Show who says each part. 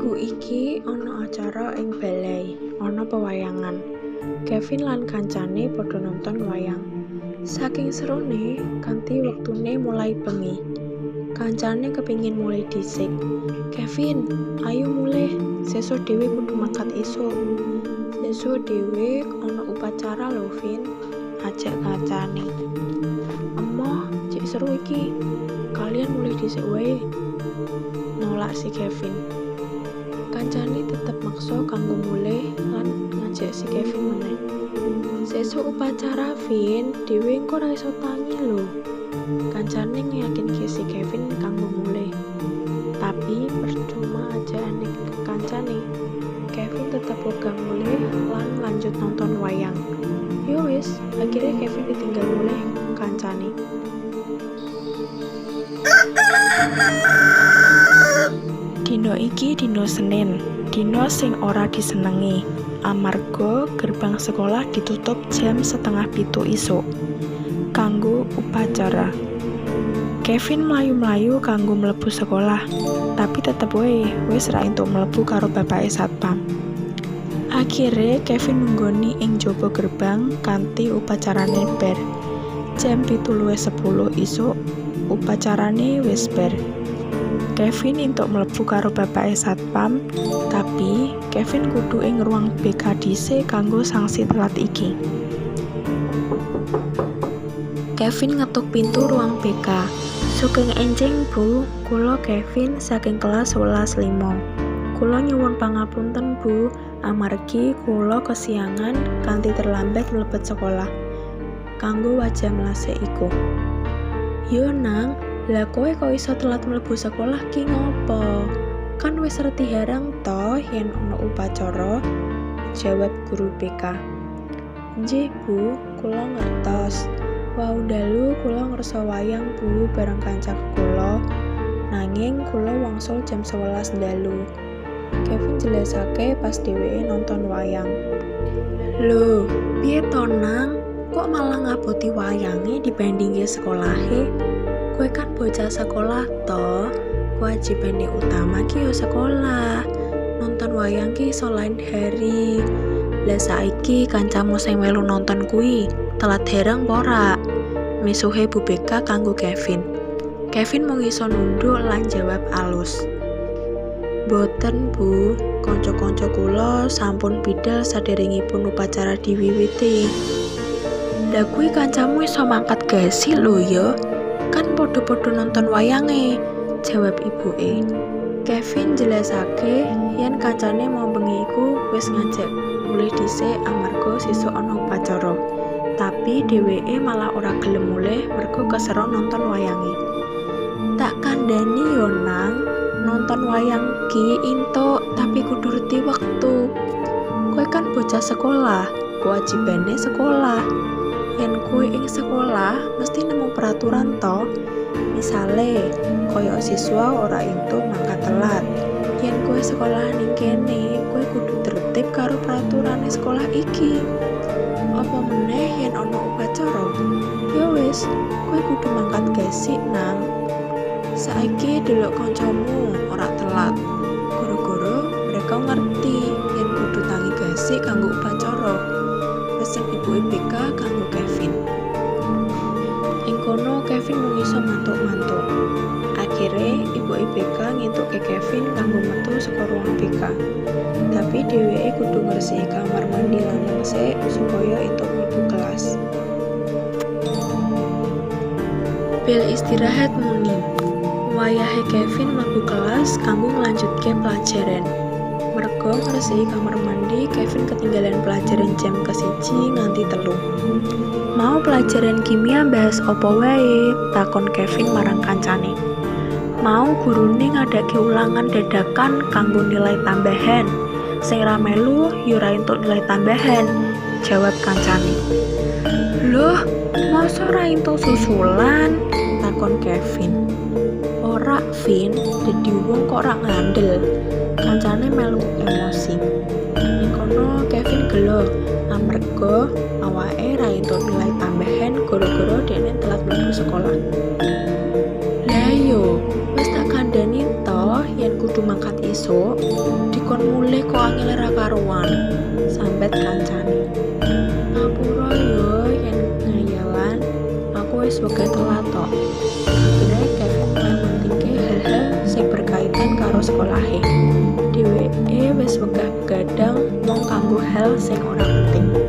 Speaker 1: Minggu iki ana acara ing balai, ana pewayangan. Kevin lan kancane padha nonton wayang. Saking serune, kanthi wektune mulai bengi. Kancane kepingin mulai dhisik. Kevin, ayo mulih, sesuk dhewe kudu mangkat esuk. Sesuk dhewe ana upacara lho, Vin, ajak kancane. Emoh, cek seru iki. Kalian mulai dhisik wae. Nolak si Kevin. Kancane tetep maksa kanggo mulih lan ngajak si Kevin meneh. Sesuk upacara, Vin, dhewe engko ora iso tangi lho. Kancane ngeyakinke si Kevin kanggo mulih. Tapi percuma ajaane kancane. Kevin tetep uga mulih lan lanjut nonton wayang. Yo wis, akhirnya Kevin ditinggal mulih kancane. Dino iki dino Senin, dino sing ora disenengi. Amarga gerbang sekolah ditutup jam 6:30 isuk kanggo upacara. Kevin mlayu-mlayu kanggo mlebu sekolah, tapi tetep wae wis ra entuk mlebu karo bapake satpam. Akhire Kevin nunggoni ing jaba gerbang kanthi upacarane bar. Jam 7:10 isuk upacarane wis bar. Kevin entuk mlebu karo bapake satpam, tapi Kevin kudu ing ruang BK dhisik kanggo sanksi telat iki. Kevin ngetuk pintu ruang BK. Sugeng enjing Bu, kula Kevin saking kelas 11-5. Kula nyuwun pangapunten Bu, amargi kula kesiangan kanthi terlambat mlebet sekolah. Kanggo wajah mlase iku. Yo nang, lah kowe kok iso telat mlebu sekolah ki ngopo? Kan wis reti harang toh yen ana upacara, jawab guru BK. Nggih Bu, kula ngertos. Wau dalu kula ngersa wayang Bu bareng kancaku kula. Nanging kula wangsul jam 11 dalu. Kevin jelasake pas dheweke nonton wayang. Lho, piye to nang? Kok malah ngaboti wayange dibandingke sekolahe? Kowe kan bocah sekolah toh, kewajibane utama ki yo sekolah. Nonton wayang ki iso lain hari. Lah saiki kancamu sing melu nonton kuwi telat herang ora? Misuhe Bu BK kanggo Kevin. Kevin mung iso nunduk lan jawab alus. Boten Bu, kanca-kanca kula sampun bidal saderengipun upacara diwiwiti. Lah kuwi kancamu iso mangkat gasi lho ya. Kan podo-podo nonton wayange, jawab ibuke. Kevin jelasake yen kancane mau bengi iku wis ngajak mulih dhisik amarga sesuk ana upacara. Tapi dheweke malah ora gelem mulih mergo kesero nonton wayange. Tak kandhani yo nang, nonton wayang ki entuk tapi kudu reti wektu. Kowe kan bocah sekolah, kewajibane sekolah. Yen kowe ing sekolah mesti nemu peraturan toh. Misale, koyo siswa ora entuk mangkat telat. Yen kowe sekolah ning kene, kowe kudu tertib karo peraturane sekolah iki. Apa meneh yen ana upacara? Ya wis, kowe kudu mangkat gesik nang. Saiki delok kancamu ora telat. Goro-goro mereka ngerti yen kudu tangi gesik kanggo upacara. Pesen ibu BK kanggo Kevin. Ing kono Kevin mung iso mantuk-mantuk. Akhire ibu BK ngintuke Kevin kanggo metu saka ruang BK. Tapi dheweke kudu ngresiki kamar mandi lanang sik supaya entuk mlebu kelas. Bel istirahat muni. Wayahe Kevin mlebu kelas kanggo nglanjutke pelajaran. Mergo ngresiki kamar mandi, Kevin ketinggalan pelajaran jam ke-1 nganti 3. Mau pelajaran kimia bahas opo wae? Takon Kevin marang kancane. Mau gurune ngadake ulangan dadakan kanggo nilai tambahan. Sing ra melu yo ora entuk nilai tambahan, jawab kancane. Loh, masa ora entuk susulan? Takon Kevin. Ora, Vin, dadi wong kok ora ngandel. Kancane melu emosi. Ning kono Kevin gelo amarga awake ra entuk nilai tambahan gara-gara dene telat mlebu sekolah. Lah yo, wis tak kandhani to yen kudu mangkat esuk dikon mulih kok angel ra karuan, sambet kancane. Ngapura yo yen ngayalan, aku wis wegah telat tok. Akhirnya Kevin mulai mentingke hal-hal sing berkaitan karo sekolahe. Dheweke wis wegah begadang mung kanggo hal sing ora penting.